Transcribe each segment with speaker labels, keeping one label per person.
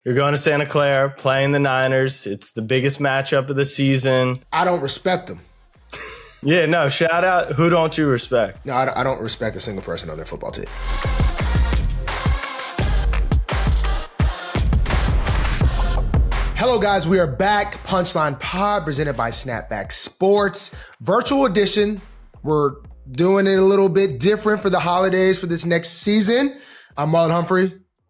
Speaker 1: You're going to Santa Clara, playing the Niners. It's the biggest matchup of the season.
Speaker 2: I don't respect them.
Speaker 1: Yeah, no, shout out. Who don't you respect?
Speaker 2: No, I don't respect a single person on their football team. Hello, guys. We are back. Punchline Pod presented by Snapback Sports. Virtual edition. We're doing it a little bit different for the holidays for this next season. I'm Marlon Humphrey.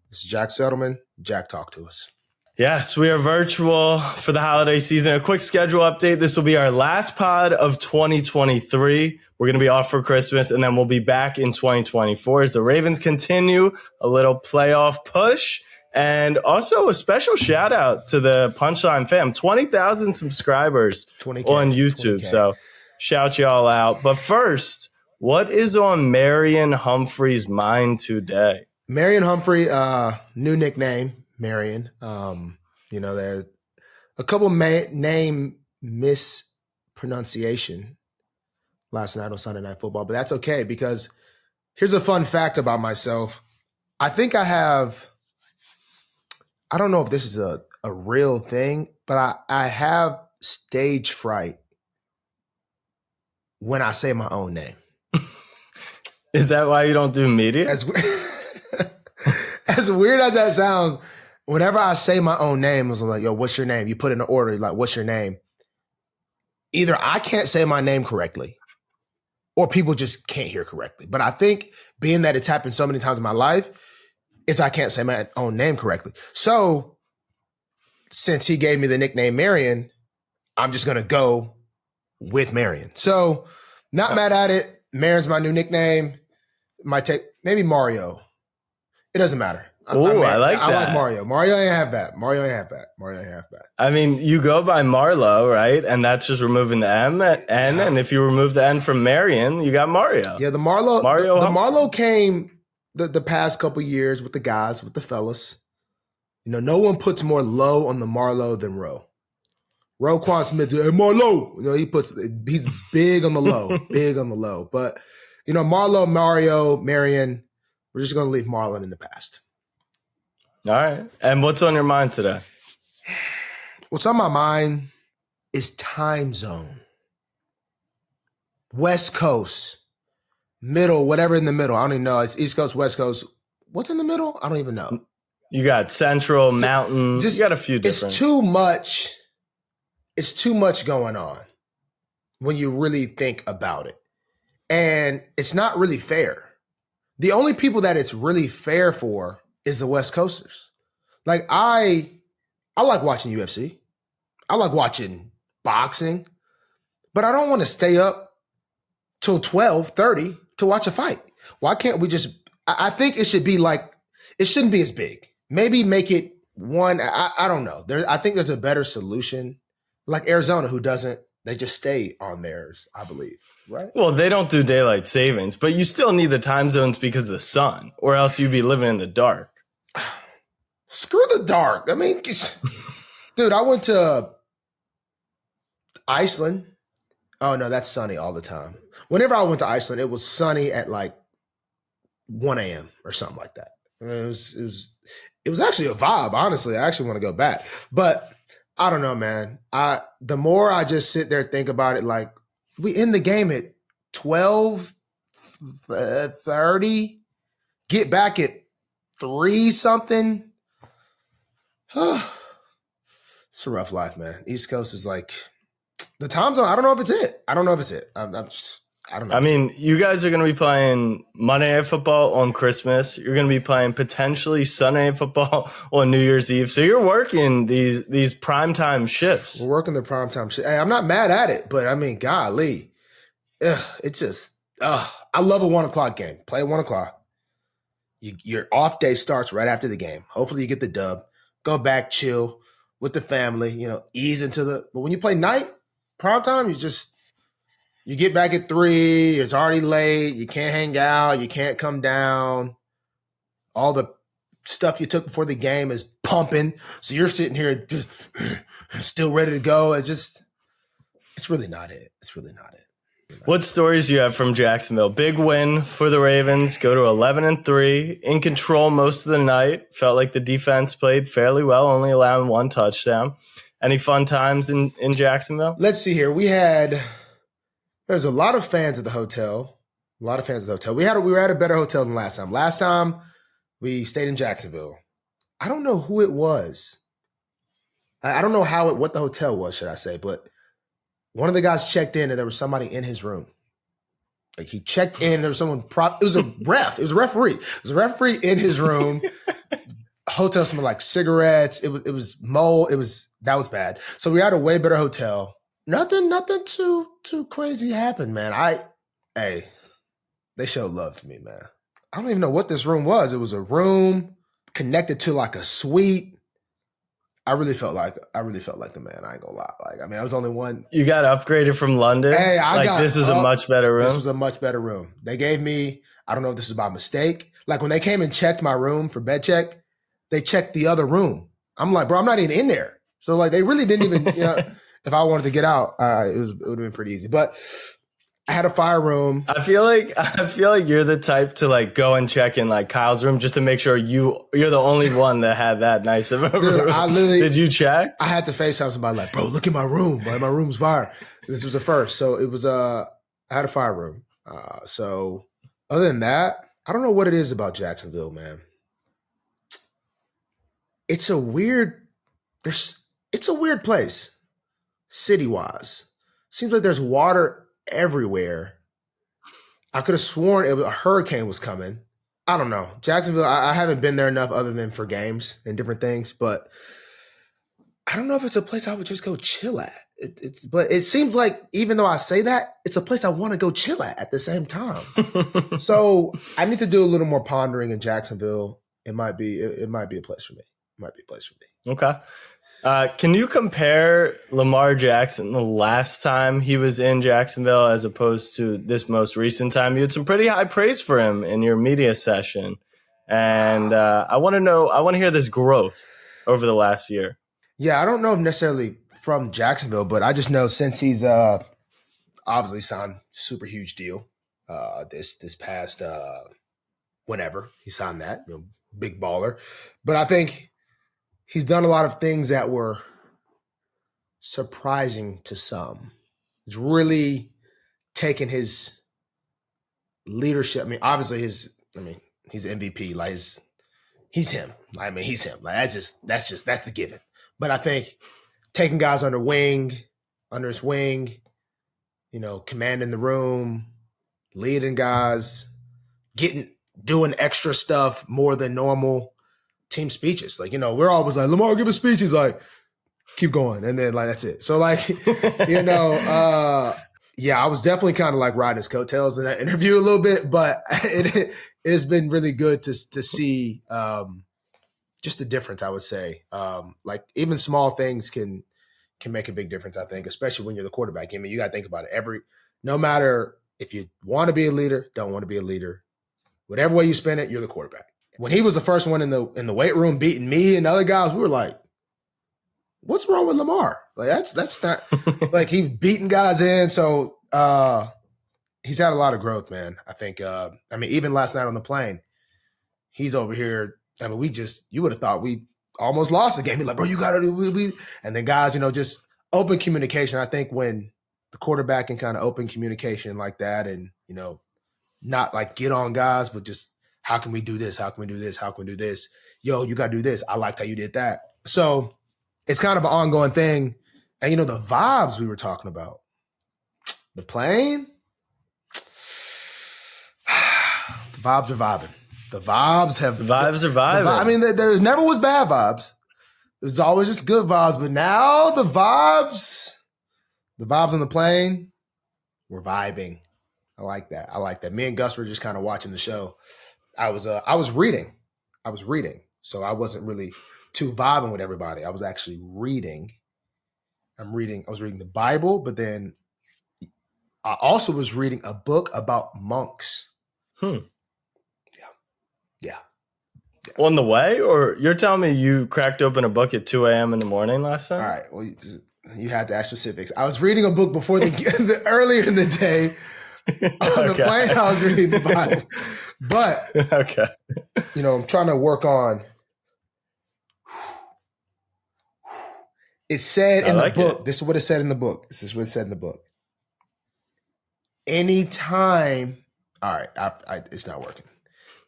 Speaker 2: This is Jack Settleman. Jack, talk to us.
Speaker 1: Yes, we are virtual for the holiday season. A quick schedule update. This will be our last pod of 2023. We're going to be off for Christmas, and then we'll be back in 2024 as the Ravens continue a little playoff push. And also a special shout out to the Punchline fam. 20,000 subscribers 20K, on YouTube. 20K. So shout y'all out. But first, what is on Marion Humphrey's mind today?
Speaker 2: Marion Humphrey, new nickname, Marion. There's a couple name mispronunciation last night on Sunday Night Football, but that's okay because here's a fun fact about myself. I think I don't know if this is a real thing, but I have stage fright when I say my own name.
Speaker 1: Is that why you don't do media?
Speaker 2: As weird as that sounds, whenever I say my own name, it's like, yo, what's your name? You put in the order, like, what's your name? Either I can't say my name correctly or people just can't hear correctly. But I think being that it's happened so many times in my life, I can't say my own name correctly. So since he gave me the nickname Marion, I'm just going to go with Marion. So not mad at it. Marion's my new nickname. Might take maybe Mario. It doesn't matter.
Speaker 1: Oh, I like that.
Speaker 2: I like Mario. Mario ain't half bad.
Speaker 1: I mean, you go by Marlo, right? And that's just removing the N. And if you remove the N from Marion, you got Mario.
Speaker 2: Yeah, the Marlo came the past couple years with the guys, with the fellas. You know, no one puts more low on the Marlo than Ro. Roquan Smith, hey, Marlo. You know, he's big on the low, big on the low. But, you know, Marlo, Mario, Marion, we're just going to leave Marlon in the past.
Speaker 1: All right. And what's on your mind today?
Speaker 2: What's on my mind is time zone. West Coast, middle, whatever in the middle. I don't even know. It's East Coast, West Coast. What's in the middle? I don't even know.
Speaker 1: You got Central, Mountain. You got a few different.
Speaker 2: It's too much. It's too much going on when you really think about it. And it's not really fair. The only people that it's really fair for is the West Coasters. Like I like watching UFC. I like watching boxing, but I don't want to stay up till 12:30 to watch a fight. Why can't we just, I think it should be like, it shouldn't be as big. Maybe make it one, I don't know. I think there's a better solution. Like Arizona, who doesn't, they just stay on theirs, I believe. Right?
Speaker 1: Well, they don't do daylight savings, but you still need the time zones because of the sun, or else you'd be living in the dark.
Speaker 2: Screw the dark. I mean, dude, I went to Iceland. Oh, no, that's sunny all the time. Whenever I went to Iceland, it was sunny at like 1 a.m. or something like that. I mean, it was actually a vibe, honestly. I actually want to go back. But I don't know, man. The more I just sit there and think about it, like, we end the game at 12:30, get back at 3 something. It's a rough life, man. East Coast is like the time zone. I don't know if it's it. I don't know. I don't know.
Speaker 1: I mean, you guys are going to be playing Monday Night Football on Christmas. You're going to be playing potentially Sunday Night Football on New Year's Eve. So you're working these primetime shifts.
Speaker 2: We're working the primetime shift. Hey, I'm not mad at it, but I mean, golly, it's just, I love a 1 o'clock game. Play at 1 o'clock. Your off day starts right after the game. Hopefully you get the dub. Go back, chill with the family, you know, ease into but when you play night, primetime, you get back at 3, it's already late, you can't hang out, you can't come down. All the stuff you took before the game is pumping. So you're sitting here just still ready to go. It's really not it. It's really not it.
Speaker 1: What stories do you have from Jacksonville? Big win for the Ravens. Go to 11-3. In control most of the night. Felt like the defense played fairly well, only allowing one touchdown. Any fun times in Jacksonville?
Speaker 2: Let's see here. There's a lot of fans at the hotel. We were at a better hotel than last time. Last time we stayed in Jacksonville. I don't know who it was. I don't know what the hotel was, should I say, but one of the guys checked in and there was somebody in his room. Like he checked in, there was someone it was a ref. It was a referee. It was a referee in his room. Hotel smelled like cigarettes. It was mold. That was bad. So we had a way better hotel. Nothing too crazy happened, man. They showed love to me, man. I don't even know what this room was. It was a room connected to like a suite. I really felt like the man. I ain't gonna lie. Like, I mean, I was only one.
Speaker 1: You got upgraded from London.
Speaker 2: Hey,
Speaker 1: this was a much better room.
Speaker 2: This was a much better room. They gave me, I don't know if this was by mistake. Like when they came and checked my room for bed check, they checked the other room. I'm like, bro, I'm not even in there. So like, they really didn't even, if I wanted to get out, it would have been pretty easy. But I had a fire room.
Speaker 1: I feel like you're the type to like go and check in like Kyle's room just to make sure you're the only one that had that nice of a room. Did you check?
Speaker 2: I had to FaceTime somebody like, bro, look at my room. My room's fire. This was the first. So it was I had a fire room. So other than that, I don't know what it is about Jacksonville, man. It's a weird place, city-wise. Seems like there's water everywhere. I could have sworn a hurricane was coming. I don't know. Jacksonville, I haven't been there enough other than for games and different things, but I don't know if it's a place I would just go chill at. But it seems like even though I say that, it's a place I want to go chill at the same time. So I need to do a little more pondering in Jacksonville. It might be a place for me.
Speaker 1: Okay. Can you compare Lamar Jackson the last time he was in Jacksonville as opposed to this most recent time? You had some pretty high praise for him in your media session. And I want to hear this growth over the last year.
Speaker 2: Yeah, I don't know necessarily from Jacksonville, but I just know since he's obviously signed super huge deal this past whenever he signed that, big baller. But I think he's done a lot of things that were surprising to some. He's really taken his leadership. I mean, obviously he's MVP. Like he's him. He's him. Like that's the given. But I think taking guys under his wing, commanding the room, leading guys, doing extra stuff more than normal. Team speeches. Like, we're always like, Lamar, give a speech. He's like, keep going. And then like, that's it. So like, I was definitely kind of like riding his coattails in that interview a little bit, but it has been really good to see just the difference, I would say. Like even small things can make a big difference, I think, especially when you're the quarterback. I mean, you got to think about it. No matter if you want to be a leader, don't want to be a leader, whatever way you spin it, you're the quarterback. When he was the first one in the weight room beating me and the other guys, we were like, what's wrong with Lamar? Like that's not like he beating guys in. So he's had a lot of growth, man. I think even last night on the plane, he's over here. I mean, you would have thought we almost lost the game. He's like, bro, you gotta do and then guys, just open communication. I think when the quarterback can kind of open communication like that and, not like get on guys, but just how can we do this? How can we do this? How can we do this? Yo, you got to do this. I liked how you did that. So it's kind of an ongoing thing. And, the vibes we were talking about, the plane, the vibes are vibing. The vibes are vibing. There never was bad vibes. There's always just good vibes. But now the vibes on the plane, we're vibing. I like that. Me and Gus were just kind of watching the show. I was reading. So I wasn't really too vibing with everybody. I was actually reading. I was reading the Bible, but then I also was reading a book about monks. Yeah.
Speaker 1: On the way? Or you're telling me you cracked open a book at 2 a.m. in the morning last night?
Speaker 2: All right. Well, You had to ask specifics. I was reading a book before earlier in the day. On the plane, I was reading the Bible. But,
Speaker 1: okay.
Speaker 2: I'm trying to work on. It said in the book, this is what it said in the book. This is what it said in the book. Anytime, all right, it's not working.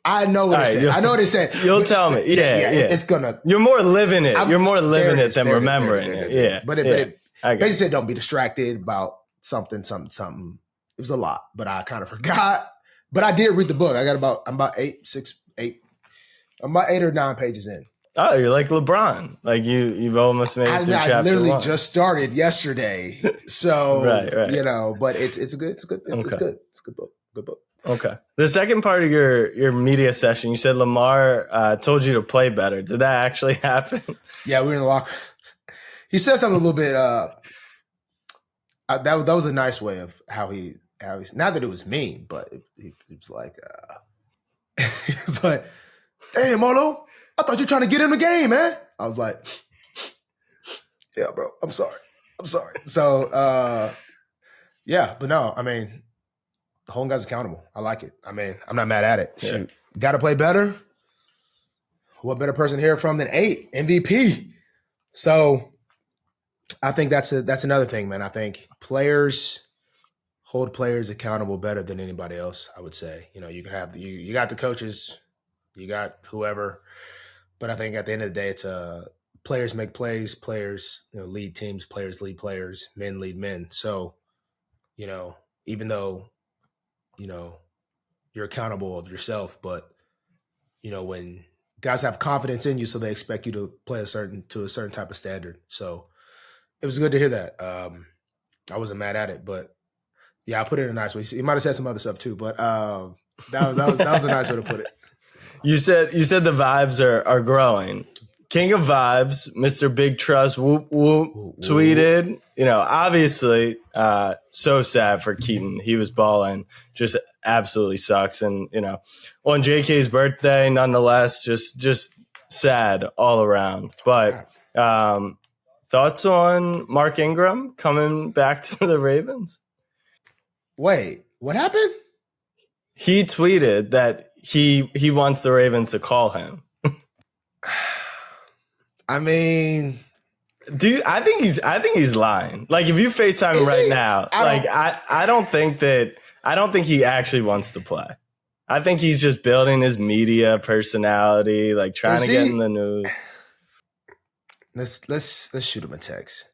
Speaker 2: I know what it said. I know what it said.
Speaker 1: You'll tell me. Yeah.
Speaker 2: It's gonna.
Speaker 1: You're more living it. You're more living it than remembering it. Yeah.
Speaker 2: But it basically said don't be distracted about something. It was a lot, but I kind of forgot. But I did read the book. I'm about 8 or 9 pages in.
Speaker 1: Oh, you're like LeBron. Like you've almost made it through chapter 1. I
Speaker 2: literally just started yesterday. So,
Speaker 1: right.
Speaker 2: But it's good book. Good book.
Speaker 1: Okay. The second part of your media session, you said Lamar told you to play better. Did that actually happen? Yeah,
Speaker 2: we were in the locker. He said something a little bit. That was a nice way of how he's not that it was mean, but he was like, he was like, "Hey, Marlo, I thought you were trying to get in the game, man." I was like, "Yeah, bro, I'm sorry." So, yeah, but no, I mean. The whole guy's accountable. I like it. I mean, I'm not mad at it. Yeah. Shoot. Got to play better. What better person to hear from than 8 MVP? So I think that's another thing, man. I think players hold players accountable better than anybody else, I would say. You can have you got the coaches, you got whoever, but I think at the end of the day, it's players make plays, players lead teams, players lead players, men lead men. So, even though you're accountable of yourself, but when guys have confidence in you, so they expect you to play a certain type of standard. So it was good to hear that. I wasn't mad at it, but yeah, I put it in a nice way. He might have said some other stuff too, but that was a nice way to put it.
Speaker 1: You said the vibes are growing. King of vibes, Mr. Big Trust, whoop, whoop, tweeted, obviously so sad for Keaton. He was balling, just absolutely sucks. And, on JK's birthday, nonetheless, just sad all around. But thoughts on Mark Ingram coming back to the Ravens?
Speaker 2: Wait, what happened?
Speaker 1: He tweeted that he wants the Ravens to call him.
Speaker 2: I mean,
Speaker 1: dude, I think he's lying. Like, if you FaceTime him right now, I don't think he actually wants to play. I think he's just building his media personality, like trying to get in the news.
Speaker 2: Let's shoot him a text.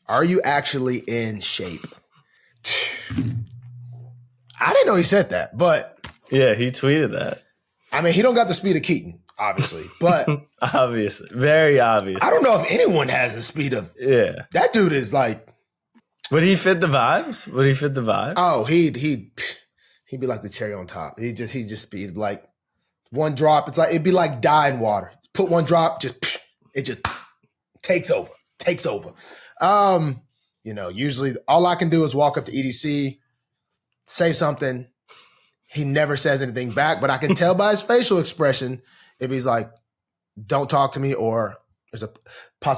Speaker 2: Are you actually in shape? I didn't know he said that, but
Speaker 1: yeah, he tweeted that.
Speaker 2: I mean, he don't got the speed of Keaton. Obviously, but
Speaker 1: obviously, very obvious.
Speaker 2: I don't know if anyone has the speed of that dude. Is like,
Speaker 1: would he fit the vibes? Oh,
Speaker 2: he'd be like the cherry on top. He'd just be like one drop. It's like it'd be like dye in water. Put one drop, it just takes over. Usually all I can do is walk up to EDC, say something. He never says anything back, but I can tell by his facial expression if he's like, "Don't talk to me," or there's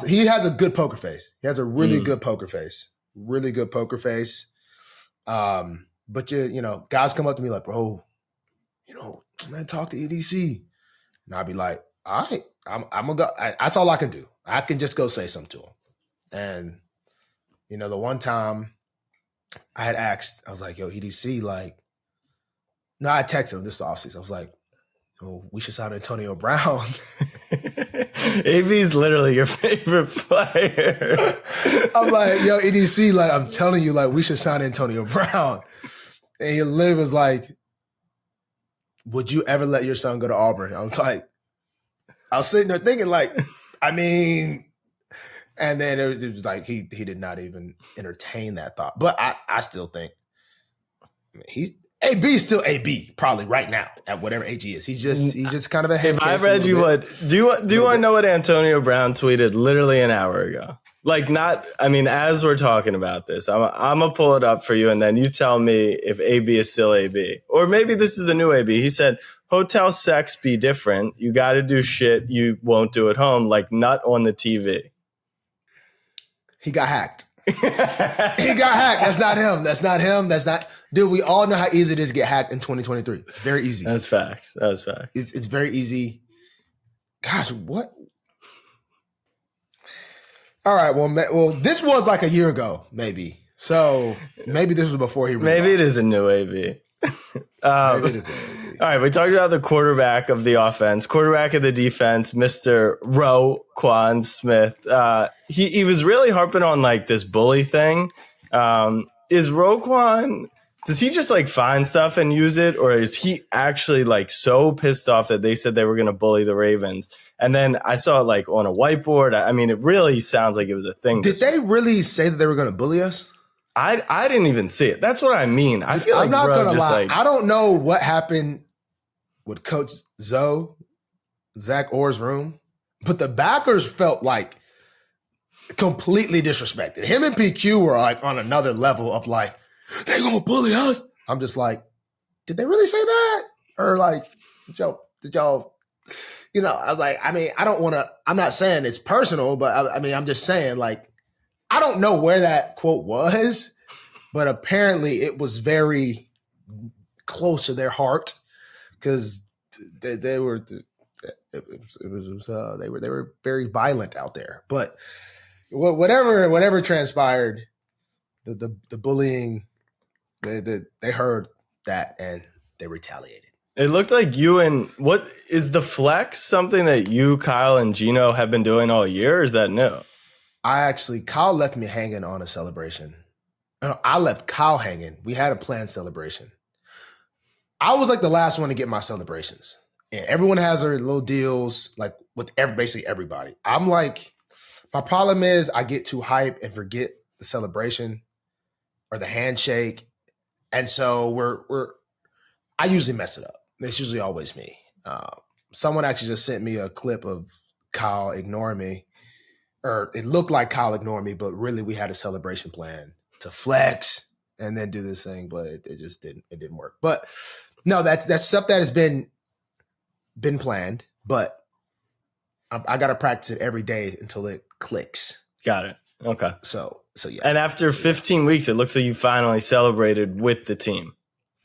Speaker 2: he has a good poker face. He has a really good poker face. Really good poker face. But guys come up to me like, "Bro, man, talk to EDC." And I'll be like, "All right, I'm gonna go." That's all I can do. I can just go say something to him. And the one time I had asked, I was like, "Yo, EDC, like," no, I texted him this offseason. I was like, "Oh, we should sign Antonio Brown."
Speaker 1: AB's literally your favorite player.
Speaker 2: I'm like, "Yo, EDC, like, I'm telling you, like, we should sign Antonio Brown." And he literally was like, "Would you ever let your son go to Auburn?" I was sitting there thinking, like, I mean, and then it was like he did not even entertain that thought. But I still think, AB is still AB probably right now at whatever age he is. He's just kind of a head.
Speaker 1: If I read you do you want to know what Antonio Brown tweeted literally an hour ago? Like, as we're talking about this, I'm gonna pull it up for you, and then you tell me if AB is still AB, or maybe this is the new AB. He said, "Hotel sex be different. You got to do shit you won't do at home, like nut on the TV."
Speaker 2: He got hacked. He got hacked. That's not him. That's not him. That's not. Dude, we all know how easy it is to get hacked in 2023. Very easy.
Speaker 1: That's facts.
Speaker 2: It's very easy. Gosh, what? All right. Well, this was like a year ago, maybe. So maybe this was before he.
Speaker 1: Maybe it is a new AB.
Speaker 2: Maybe it is a new AB.
Speaker 1: All right, we talked about the quarterback of the offense, quarterback of the defense, Mr. Roquan Smith. He was really harping on like this bully thing. Is Roquan, does he just like find stuff and use it, or is he actually like so pissed off that they said they were going to bully the Ravens? And then I saw it like on a whiteboard. I mean, it really sounds like it was a thing.
Speaker 2: Did they really say that they were going to bully us?
Speaker 1: I didn't even see it. That's what I mean. I feel like
Speaker 2: I'm not going to lie.
Speaker 1: like,
Speaker 2: I don't know what happened with Coach Zach Orr's room, but the backers felt like completely disrespected. Him and PQ were like on another level of like, they gonna bully us. I'm just like, did they really say that? Or like, did y'all, you know, I was like, I mean, I don't want to, I'm not saying it's personal, but I mean, I'm just saying like, I don't know where that quote was, but apparently it was very close to their heart because they were very violent out there. But whatever transpired, the bullying, they heard that and they retaliated.
Speaker 1: It looked like you and what is the flex something that you, Kyle, and Gino have been doing all year? Or is that new?
Speaker 2: Kyle left me hanging on a celebration. I left Kyle hanging. We had a planned celebration. I was like the last one to get my celebrations. And everyone has their little deals, like with basically everybody. I'm like, my problem is I get too hype and forget the celebration or the handshake. And so I usually mess it up. It's usually always me. Someone actually just sent me a clip of Kyle ignoring me. Or it looked like Kyle ignored me, but really we had a celebration plan to flex and then do this thing, but it just didn't work. But no, that's stuff that has been planned, but I got to practice it every day until it clicks.
Speaker 1: Got it. Okay.
Speaker 2: So yeah.
Speaker 1: And after 15 weeks, it looks like you finally celebrated with the team.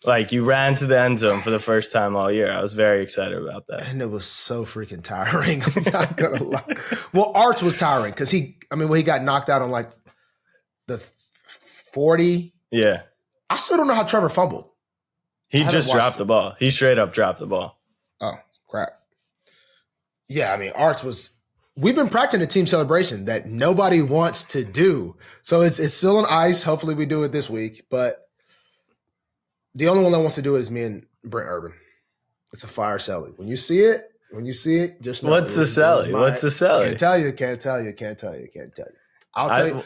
Speaker 1: Like you ran to the end zone for the first time all year. I was very excited about that.
Speaker 2: And it was so freaking tiring. I'm not gonna lie. Well, Arch was tiring because he got knocked out on like the 40.
Speaker 1: Yeah.
Speaker 2: I still don't know how Trevor fumbled.
Speaker 1: He just dropped the ball. He straight up dropped the ball.
Speaker 2: Oh, crap. Yeah, I mean, Arch was. We've been practicing a team celebration that nobody wants to do. So it's still on ice. Hopefully we do it this week. But the only one that wants to do it is me and Brent Urban. It's a fire celly. When you see it, just know.
Speaker 1: What's the celly? What's the celly?
Speaker 2: Can't tell you. I'll tell you.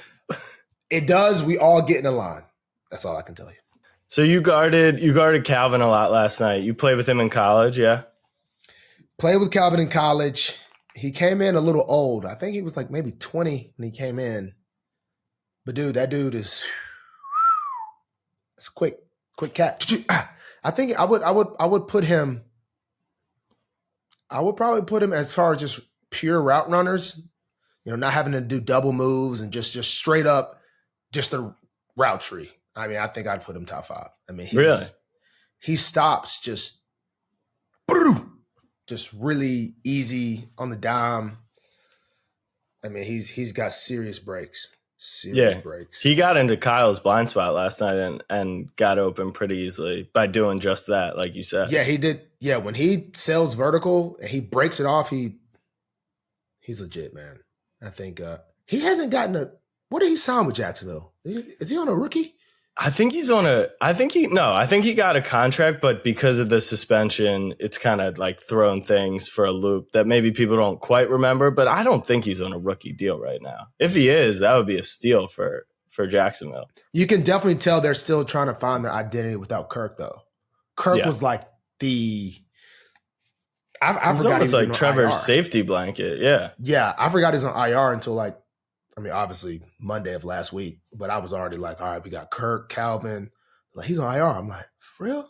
Speaker 2: It does. We all get in a line. That's all I can tell you.
Speaker 1: So you guarded Calvin a lot last night. You played with him in college, yeah?
Speaker 2: Played with Calvin in college. He came in a little old. I think he was like maybe 20 when he came in. But dude, that dude is it's quick cat. I think I would put him. I would probably put him as far as just pure route runners. You know, not having to do double moves and just straight up, just a route tree. I mean, I think I'd put him top 5. I mean, he stops just really easy on the dime. I mean, he's got serious breaks. Breaks.
Speaker 1: He got into Kyle's blind spot last night and got open pretty easily by doing just that, like you said.
Speaker 2: Yeah, he did. Yeah, when he sails vertical and he breaks it off, he's legit, man. I think he hasn't gotten what did he sign with Jacksonville? Is he on a rookie?
Speaker 1: I think he got a contract, but because of the suspension, it's kind of like thrown things for a loop that maybe people don't quite remember, but I don't think he's on a rookie deal right now. If he is, that would be a steal for Jacksonville.
Speaker 2: You can definitely tell they're still trying to find their identity without Kirk, though. Kirk was like I forgot he was
Speaker 1: like
Speaker 2: on
Speaker 1: Trevor's
Speaker 2: IR.
Speaker 1: Safety blanket. Yeah.
Speaker 2: Yeah. I forgot he's on IR until obviously Monday of last week, but I was already like, all right, we got Kirk, Calvin. Like, he's on IR. I'm like, for real?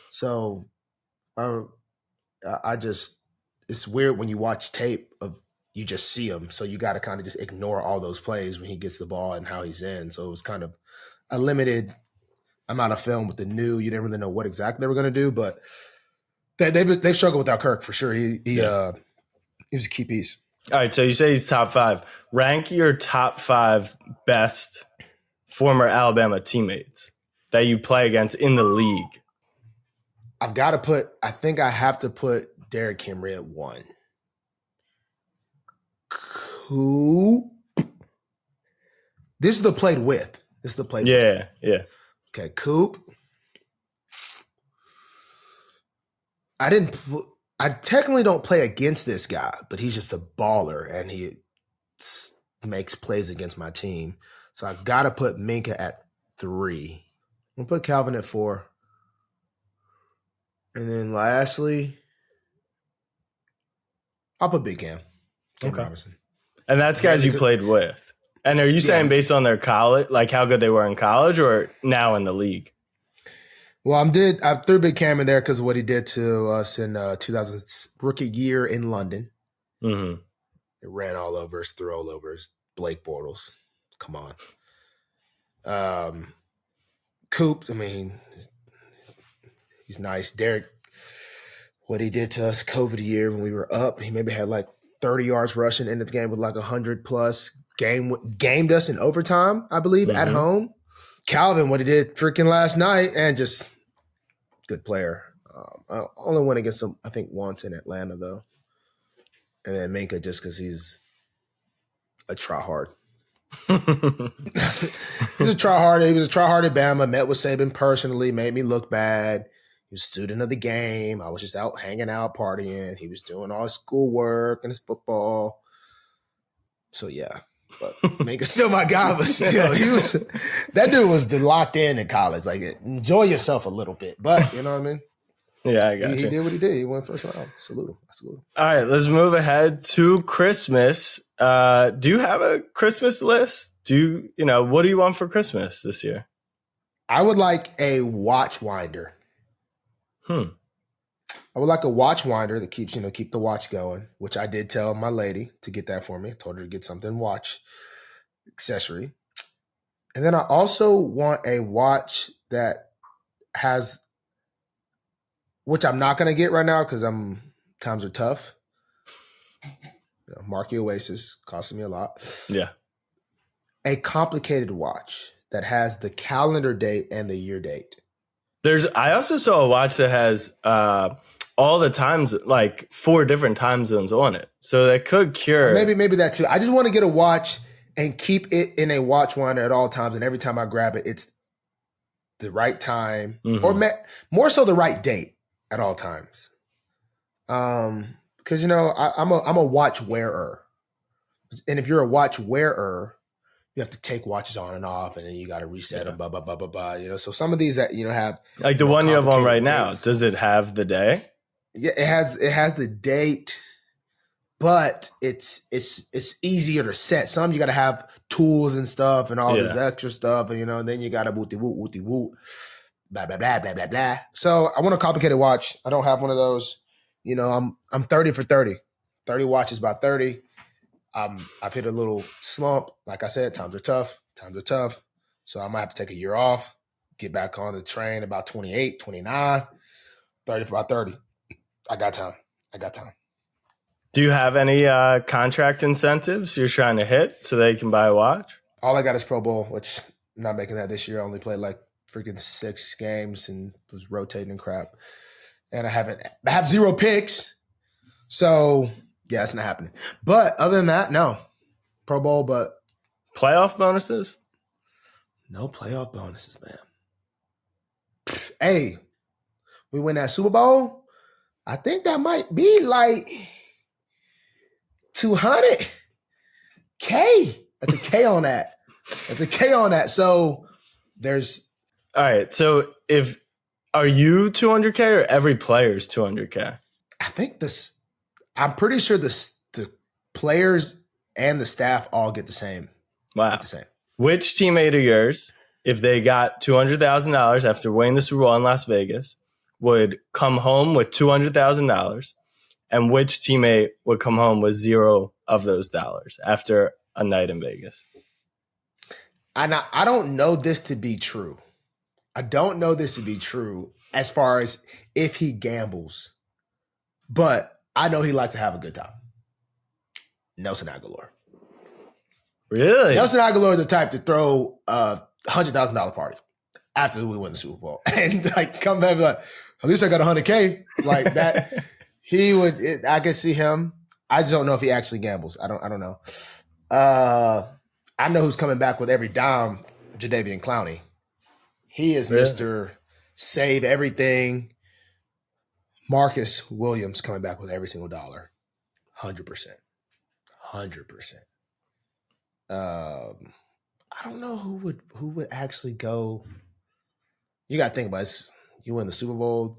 Speaker 2: So it's weird when you watch tape of you just see him. So you got to kind of just ignore all those plays when he gets the ball and how he's in. So it was kind of a limited amount of film with the new. You didn't really know what exactly they were going to do, but they've struggled without Kirk for sure. He was a key piece.
Speaker 1: All right, so you say he's top 5. Rank your top 5 best former Alabama teammates that you play against in the league.
Speaker 2: I think I have to put Derrick Henry at 1. Coop. This is the played with.
Speaker 1: Yeah.
Speaker 2: Okay, Coop. I technically don't play against this guy, but he's just a baller and he makes plays against my team. So I've got to put Minka at 3. I'm going to put Calvin at 4. And then lastly, I'll put Big Cam. Cam Robinson.
Speaker 1: And that's guys you played with. And are you saying based on their college, like how good they were in college or now in the league?
Speaker 2: Well, I threw Big Cam in there because of what he did to us in 2000 rookie year in London.
Speaker 1: Mm-hmm.
Speaker 2: It ran all over us, threw all over us. Blake Bortles. Come on. Coop, I mean, he's nice. Derek, what he did to us COVID year when we were up, he maybe had like 30 yards rushing into the game with like 100 plus. Gamed us in overtime, I believe, at home. Calvin, what he did freaking last night, and just good player. I only went against him, I think, once in Atlanta, though. And then Minka just because he's a tryhard. He's a tryhard. He was a tryhard at Bama, met with Saban personally, made me look bad. He was a student of the game. I was just out hanging out, partying. He was doing all his schoolwork and his football. So, yeah. But Minka's still my guy, but still, that dude was locked in college. Like, enjoy yourself a little bit, but you know what I mean?
Speaker 1: Yeah, I got you.
Speaker 2: He did what he did. He went first round. Salute him.
Speaker 1: All right, let's move ahead to Christmas. Do you have a Christmas list? What do you want for Christmas this year?
Speaker 2: I would like a watch winder. I would like a watch winder that keeps, keep the watch going, which I did tell my lady to get that for me. I told her to get something watch accessory. And then I also want a watch that has, which I'm not going to get right now because times are tough. Marquee Oasis costing me a lot.
Speaker 1: Yeah.
Speaker 2: A complicated watch that has the calendar date and the year date.
Speaker 1: I also saw a watch that has all the times, like 4 different time zones on it. So that could cure.
Speaker 2: Maybe that too. I just want to get a watch and keep it in a watch winder at all times. And every time I grab it, it's the right time or more so the right date at all times. Because, I'm a watch wearer. And if you're a watch wearer, you have to take watches on and off, and then you got to reset them, blah, blah, blah, blah, blah. So some of these that, have.
Speaker 1: Like the one you have on right now, does it have the day?
Speaker 2: Yeah, it has the date, but it's easier to set. Some you got to have tools and stuff and all this extra stuff, and then you got to wooty woot, blah blah blah blah blah blah. So I want a complicated watch. I don't have one of those. I'm 30 for 30. 30 watches by 30. I've hit a little slump. Like I said, times are tough. So I might have to take a year off, get back on the train about 28, 29, 30 for about 30. I got time.
Speaker 1: Do you have any contract incentives you're trying to hit so they can buy a watch?
Speaker 2: All I got is Pro Bowl, which I'm not making that this year. I only played like freaking 6 games and was rotating and crap. And I have 0 picks. So, yeah, it's not happening. But other than that, no. Pro Bowl, but.
Speaker 1: Playoff bonuses?
Speaker 2: No playoff bonuses, man. Hey, we win that Super Bowl. I think that might be like $200K. That's a K on that. So there's.
Speaker 1: All right. So are you 200K or every player's 200K?
Speaker 2: I think I'm pretty sure the players and the staff all get the same.
Speaker 1: Wow.
Speaker 2: Get the same.
Speaker 1: Which teammate of yours, if they got $200,000 after winning the Super Bowl in Las Vegas, would come home with $200,000 and which teammate would come home with $0 of those dollars after a night in Vegas?
Speaker 2: I don't know this to be true. I don't know this to be true as far as if he gambles, but I know he likes to have a good time. Nelson Aguilar.
Speaker 1: Really?
Speaker 2: Nelson Aguilar is the type to throw a $100,000 party after we win the Super Bowl and like come back and be like, at least I got $100K like that. He would. I could see him. I just don't know if he actually gambles. I don't know. I know who's coming back with every dime. Jadeveon Clowney. He is
Speaker 1: Really?
Speaker 2: Mr. Save Everything. Marcus Williams coming back with every single dollar. 100%. 100%. I don't know who would actually go. You got to think about it. You win the Super Bowl.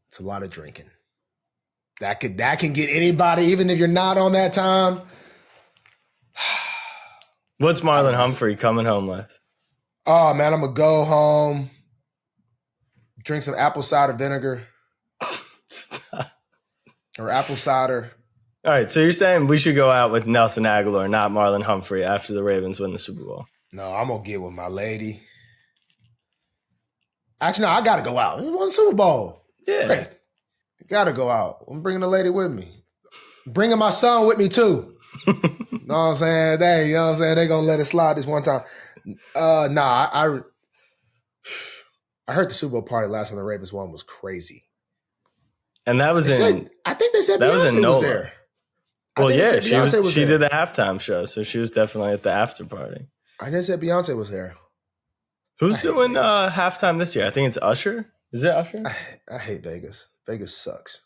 Speaker 2: It's a lot of drinking. That can get anybody, even if you're not on that time.
Speaker 1: What's Marlon Humphrey coming home with?
Speaker 2: Oh man, I'm gonna go home, drink some apple cider vinegar or apple cider.
Speaker 1: All right, so you're saying we should go out with Nelson Aguilar, not Marlon Humphrey, after the Ravens win the Super Bowl?
Speaker 2: No, I'm gonna get with my lady. Actually, no, I gotta go out. We won the Super Bowl.
Speaker 1: Yeah.
Speaker 2: Great. Gotta go out. I'm bringing the lady with me. Bringing my son with me too. You know what I'm saying? You know what I'm saying? They gonna let it slide this one time. I heard the Super Bowl party last time the Ravens won was crazy.
Speaker 1: And that was
Speaker 2: I think they said
Speaker 1: that was in
Speaker 2: Beyonce
Speaker 1: NOLA.
Speaker 2: was there.
Speaker 1: Well, yeah, she
Speaker 2: there.
Speaker 1: did the halftime show, so she was definitely at the after party.
Speaker 2: I didn't say Beyonce was there.
Speaker 1: Who's doing halftime this year? I think it's Usher. Is it Usher?
Speaker 2: I hate Vegas. Vegas sucks.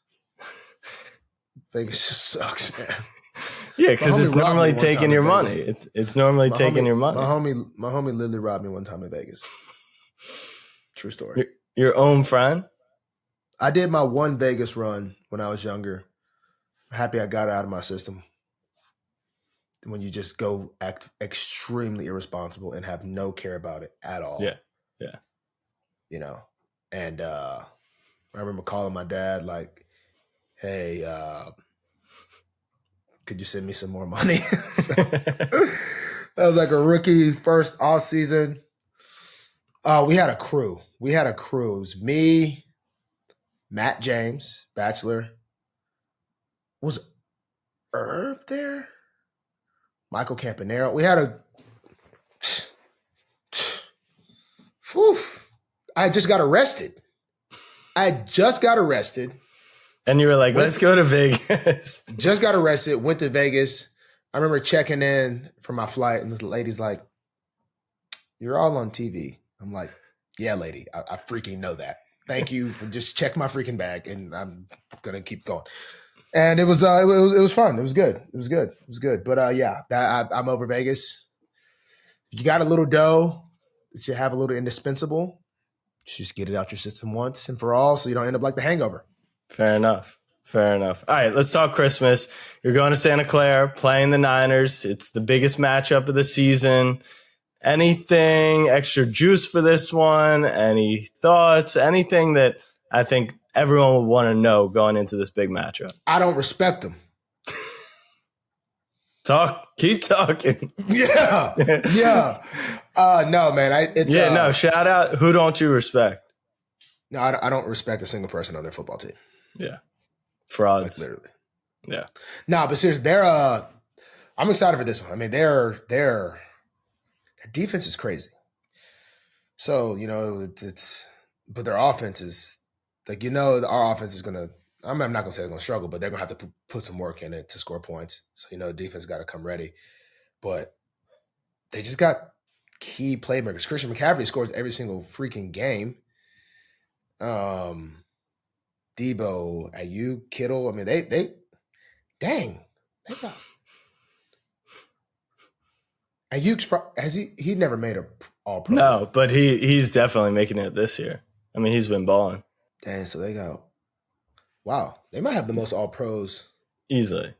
Speaker 2: Vegas just sucks, man.
Speaker 1: Yeah, because it's normally taking your money. It's normally taking your money.
Speaker 2: My homie literally robbed me one time in Vegas. True story.
Speaker 1: Your own friend?
Speaker 2: I did my one Vegas run when I was younger. I'm happy I got it out of my system. When you just go act extremely irresponsible and have no care about it at all.
Speaker 1: Yeah.
Speaker 2: You know, and I remember calling my dad like, hey, could you send me some more money? That was like a rookie first off season. We had a crew. It was me, Matt James, Bachelor. Was Herb there? Michael Campanero. We had a. Whew. I just got arrested.
Speaker 1: And you were like, let's go to Vegas.
Speaker 2: Just got arrested, went to Vegas. I remember checking in for my flight, and the lady's like, you're all on TV. I'm like, yeah, lady, I freaking know that. Thank you for just check my freaking bag, and I'm going to keep going. And it was fun. It was good. But I'm over Vegas. You got a little dough that you have a little indispensable. Just get it out your system once and for all so you don't end up like the Hangover.
Speaker 1: Fair enough. All right, let's talk Christmas. You're going to Santa Clara, playing the Niners. It's the biggest matchup of the season. Anything extra juice for this one? Any thoughts? Anything that I think everyone would want to know going into this big matchup?
Speaker 2: I don't respect them.
Speaker 1: Keep talking.
Speaker 2: Yeah. No, man.
Speaker 1: Shout out. Who don't you respect?
Speaker 2: No, I don't respect a single person on their football team.
Speaker 1: Yeah. Frauds.
Speaker 2: Like literally.
Speaker 1: Yeah.
Speaker 2: No, but seriously, I'm excited for this one. I mean, their defense is crazy. So, you know, but their offense is like, you know, our offense is gonna. I'm not gonna say they're gonna struggle, but they're gonna have to put some work in it to score points. So, you know, the defense got to come ready. But they just got key playmakers. Christian McCaffrey scores every single freaking game. Debo, Ayuk, Kittle. I mean, they got Ayuk's he never made a all pro.
Speaker 1: No, but he's definitely making it this year. I mean, he's been balling.
Speaker 2: Dang, so they might have the most all pros
Speaker 1: easily.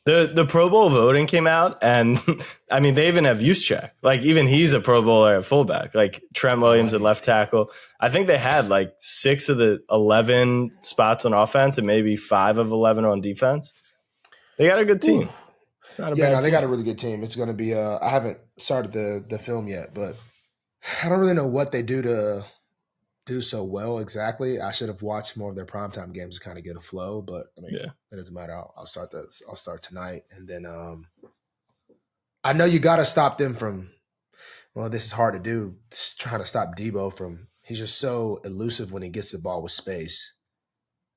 Speaker 1: The Pro Bowl voting came out, and I mean, they even have Juszczyk. Like, even he's a Pro Bowler at fullback. Like, Trent Williams at left tackle. I think they had like 6 of the 11 spots on offense and maybe 5 of 11 on defense. They got a good team.
Speaker 2: Ooh.
Speaker 1: It's not a bad team.
Speaker 2: They got a really good team. It's going to be I haven't started the film yet, but I don't really know what they do to do so well exactly. I should have watched more of their primetime games to kind of get a flow, but I mean, it doesn't matter. I'll start this. I'll start tonight, and then I know you got to stop them from. Well, this is hard to do. Trying to stop Debo from. He's just so elusive when he gets the ball with space,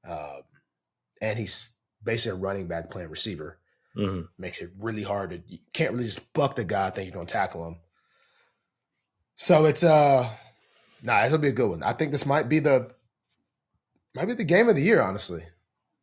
Speaker 2: and he's basically a running back playing receiver. Mm-hmm. Makes it really hard to. You can't really just buck the guy. I think you're going to tackle him. So it's this will be a good one. I think this might be the game of the year, honestly.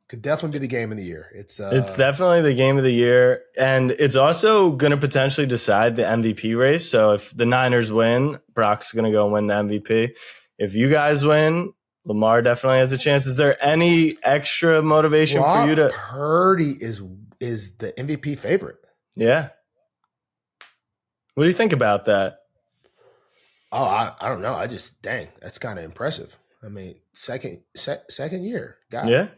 Speaker 2: Could definitely be the game of the year. It's
Speaker 1: definitely the game of the year. And it's also going to potentially decide the MVP race. So if the Niners win, Brock's going to go and win the MVP. If you guys win, Lamar definitely has a chance. Is there any extra motivation for you to?
Speaker 2: Purdy is the MVP favorite.
Speaker 1: Yeah. What do you think about that?
Speaker 2: Oh, I don't know. That's kind of impressive. I mean, second year, guy.
Speaker 1: Yeah,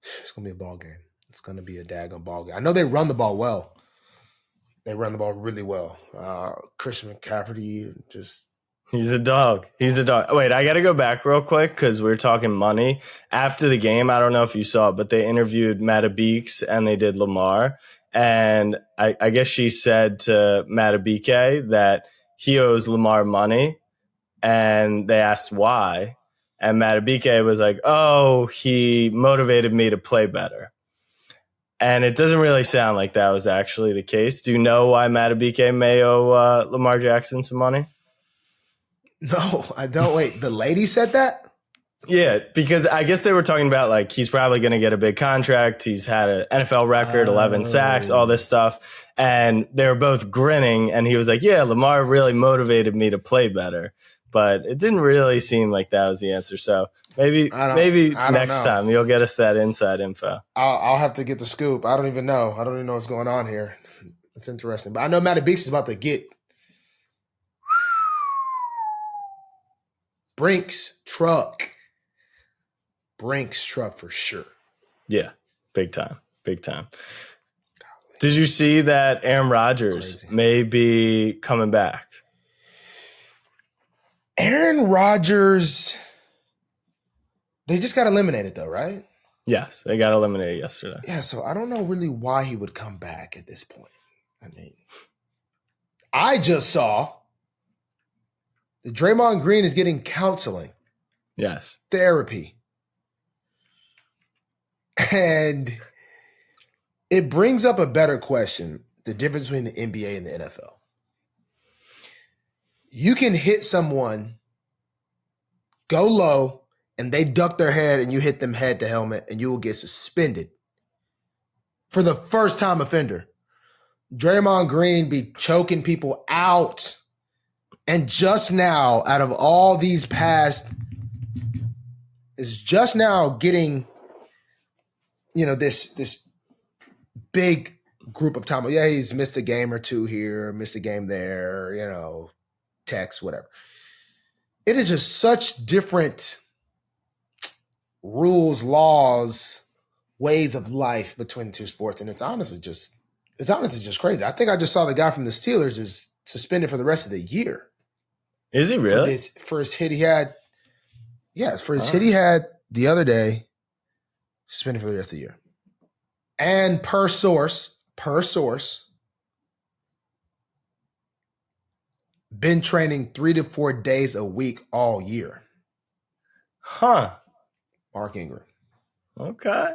Speaker 2: it's gonna be a ball game. It's gonna be a daggone ball game. I know they run the ball well. They run the ball really well. Christian McCaffrey,
Speaker 1: he's a dog. He's a dog. Wait, I got to go back real quick because we're talking money. After the game, I don't know if you saw it, but they interviewed Matabike and they did Lamar, and I guess she said to Matabike that he owes Lamar money, and they asked why. And Matabike was like, oh, he motivated me to play better. And it doesn't really sound like that was actually the case. Do you know why Matabike may owe Lamar Jackson some money?
Speaker 2: No, I don't. Wait, the lady said that?
Speaker 1: Yeah, because I guess they were talking about like he's probably going to get a big contract. He's had an NFL record, 11 sacks, all this stuff. And they were both grinning. And he was like, yeah, Lamar really motivated me to play better. But it didn't really seem like that was the answer. So maybe next time you'll get us that inside info.
Speaker 2: I'll have to get the scoop. I don't even know. I don't even know what's going on here. It's interesting. But I know Matty Beeks is about to get Brinks truck for sure.
Speaker 1: Yeah, big time. Did you see that Aaron Rodgers may be coming back?
Speaker 2: Aaron Rodgers, they just got eliminated though, right?
Speaker 1: Yes, they got eliminated yesterday.
Speaker 2: Yeah, so I don't know really why he would come back at this point. I mean, I just saw that Draymond Green is getting counseling.
Speaker 1: Yes.
Speaker 2: Therapy. And it brings up a better question, the difference between the NBA and the NFL. You can hit someone, go low, and they duck their head and you hit them head to helmet and you will get suspended for the first time offender. Draymond Green be choking people out. And just now, out of all these past, is just now getting, this big group of time. Yeah, he's missed a game or two here, missed a game there, text, whatever. It is just such different rules, laws, ways of life between the two sports. And it's honestly just crazy. I think I just saw the guy from the Steelers is suspended for the rest of the year.
Speaker 1: Is he really?
Speaker 2: For his hit he had. Yes, for his hit he had the other day, suspended for the rest of the year. And per source, been training 3 to 4 days a week all year.
Speaker 1: Huh.
Speaker 2: Mark Ingram.
Speaker 1: Okay.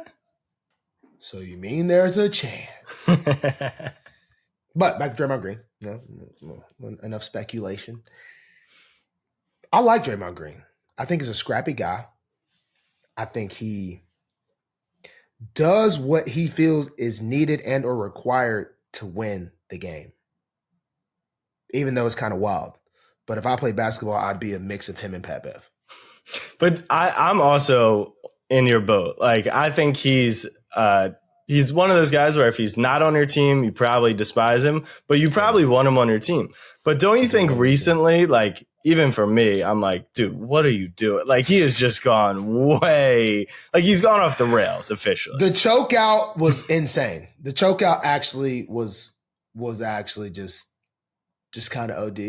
Speaker 2: So you mean there's a chance. But back to Draymond Green. Enough speculation. I like Draymond Green. I think he's a scrappy guy. I think he does what he feels is needed and or required to win the game. Even though it's kind of wild. But if I played basketball, I'd be a mix of him and Pat Bev.
Speaker 1: But I'm also in your boat. Like, I think he's he's one of those guys where if he's not on your team, you probably despise him, but you probably want him on your team. But don't you think recently, like, even for me, I'm like, dude, what are you doing? Like, he has just gone way, like, he's gone off the rails officially.
Speaker 2: The choke out was insane. The choke out actually was actually just kind of OD.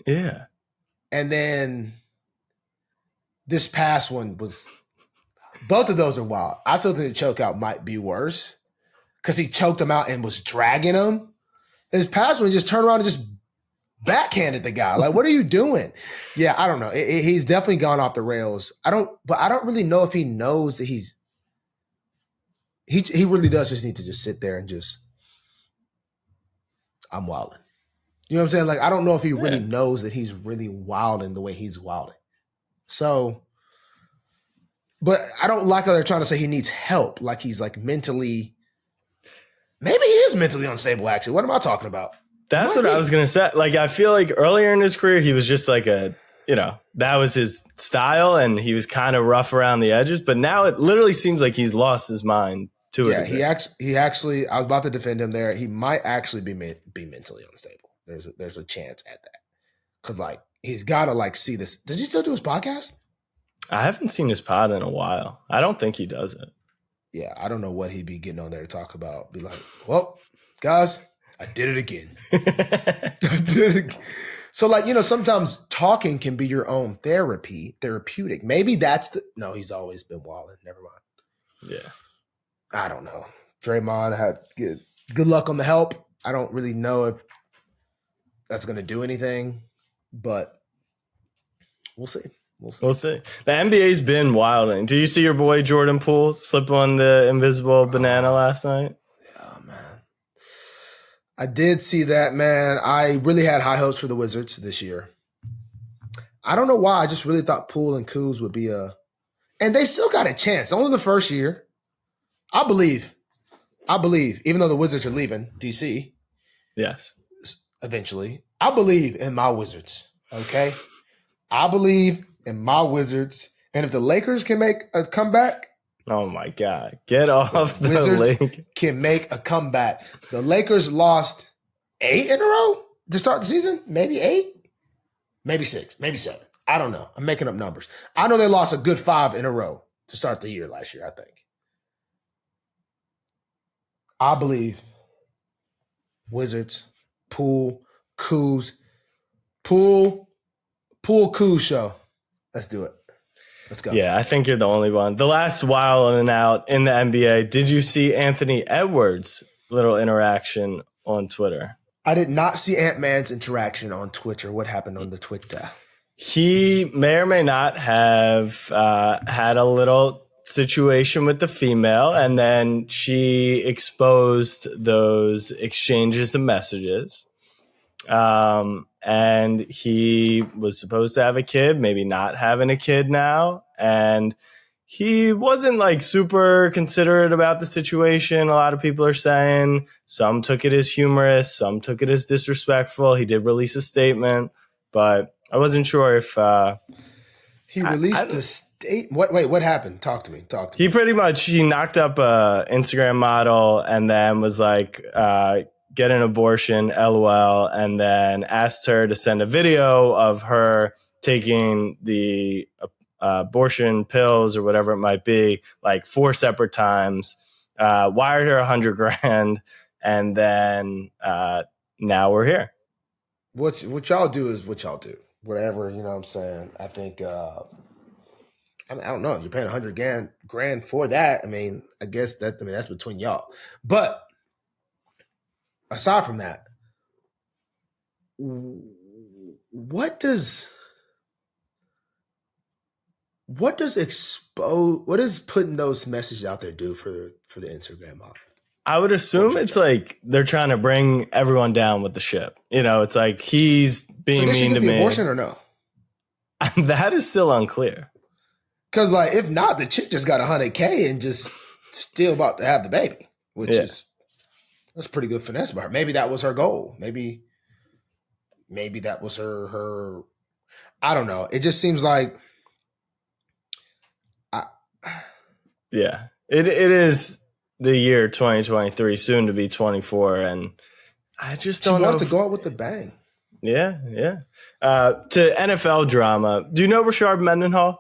Speaker 1: Yeah.
Speaker 2: And then this past one was, both of those are wild. I still think the choke out might be worse because he choked him out and was dragging him. His past one, he just turned around and just backhanded the guy. Like, what are you doing? Yeah, I don't know. He's definitely gone off the rails. I don't really know if he knows that he really does just need to just sit there and just, I'm wilding. You know what I'm saying? Like, I don't know if he really knows that he's really wilding the way he's wilding. So, but I don't like how they're trying to say he needs help. Like he's like mentally, maybe he is mentally unstable, actually. What am I talking about?
Speaker 1: That's what I was going to say. Like, I feel like earlier in his career, he was just like that was his style and he was kind of rough around the edges. But now it literally seems like he's lost his mind to it.
Speaker 2: Yeah, he actually, I was about to defend him there. He might actually be mentally unstable. There's a chance at that. Because, like, he's got to, like, see this. Does he still do his podcast?
Speaker 1: I haven't seen his pod in a while. I don't think he does it.
Speaker 2: Yeah, I don't know what he'd be getting on there to talk about. Be like, well, guys, I did it again. I did it again. So, like, you know, sometimes talking can be your own therapeutic. Maybe that's no, he's always been wilding. Never mind.
Speaker 1: Yeah.
Speaker 2: I don't know. Draymond had good luck on the help. I don't really know if that's going to do anything, but we'll see. We'll see.
Speaker 1: The NBA's been wilding. Do you see your boy Jordan Poole slip on the invisible banana last night?
Speaker 2: Yeah, man. I did see that, man. I really had high hopes for the Wizards this year. I don't know why. I just really thought Poole and Kuz would be and they still got a chance. Only the first year. I believe, even though the Wizards are leaving DC.
Speaker 1: Yes.
Speaker 2: Eventually. I believe in my Wizards. Okay? I believe in my Wizards. And if the Lakers can make a comeback.
Speaker 1: Oh my God. Get off the
Speaker 2: Wizards
Speaker 1: link.
Speaker 2: Can make a comeback. The Lakers lost 8 in a row to start the season. Maybe 8. Maybe 6. Maybe 7. I don't know. I'm making up numbers. I know they lost a good 5 in a row to start the year last year, I think. I believe Wizards, Poole, Kuz show. Let's do it. Let's go.
Speaker 1: Yeah, I think you're the only one. The last wild in and out in the NBA. Did you see Anthony Edwards' little interaction on Twitter?
Speaker 2: I did not see Ant-Man's interaction on Twitter. What happened on the Twitter?
Speaker 1: He may or may not have had a little situation with the female, and then she exposed those exchanges of messages. And he was supposed to have a kid, maybe not having a kid now. And he wasn't like super considerate about the situation. A lot of people are saying some took it as humorous, some took it as disrespectful. He did release a statement, but I wasn't sure if
Speaker 2: he released the state. What happened? Talk to me.
Speaker 1: He pretty much knocked up a Instagram model and then was like, get an abortion, LOL, and then asked her to send a video of her taking the abortion pills or whatever it might be, like 4 separate times, wired her $100,000, and then now we're here.
Speaker 2: What y'all do is what y'all do. Whatever, you know what I'm saying? I think, I don't know. You're paying $100,000 for that. I mean, I guess that's between y'all. But aside from that, what does putting those messages out there do for the Instagram model?
Speaker 1: I would assume it's like they're trying to bring everyone down with the ship. You know, it's like he's being mean to me.
Speaker 2: Abortion or no?
Speaker 1: That is still unclear.
Speaker 2: Because like, if not, the chick just got $100K and just still about to have the baby, which is that's pretty good finesse by her. Maybe that was her goal. Maybe that was her. I don't know. It just seems like.
Speaker 1: Yeah, it is the year 2023, soon to be 24, and I just don't know.
Speaker 2: She wants to go out with the bang.
Speaker 1: Yeah. To NFL drama, do you know Rashard Mendenhall?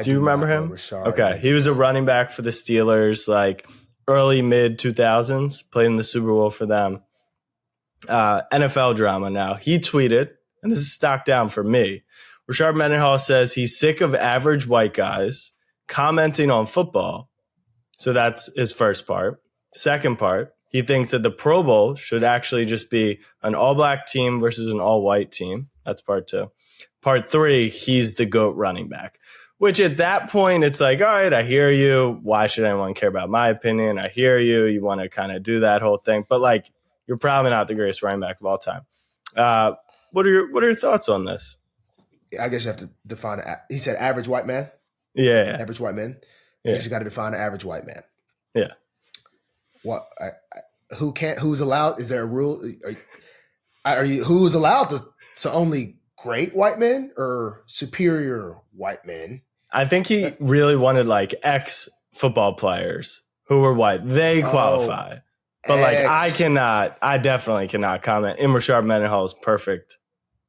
Speaker 1: Do you remember him? Okay, he was a running back for the Steelers, like early mid 2000s. Played in the Super Bowl for them. NFL drama now. He tweeted, and this is stock down for me. Rashard Mendenhall says he's sick of average white guys commenting on football. So that's his first part. Second part, he thinks that the Pro Bowl should actually just be an all-black team versus an all-white team. That's part 2. Part 3, he's the GOAT running back. Which at that point, it's like, all right, I hear you. Why should anyone care about my opinion? I hear you. You want to kind of do that whole thing. But, like, you're probably not the greatest running back of all time. What are your thoughts on this?
Speaker 2: I guess you have to define it. He said average white man?
Speaker 1: Yeah.
Speaker 2: Average white man?
Speaker 1: Yeah.
Speaker 2: I guess you got to define an average white man.
Speaker 1: Yeah.
Speaker 2: What? Who's allowed? Is there a rule? Who's allowed to only great white men or superior white men?
Speaker 1: I think he really wanted like ex football players who were white. They qualify. But like I definitely cannot comment in Rashard Mendenhall's perfect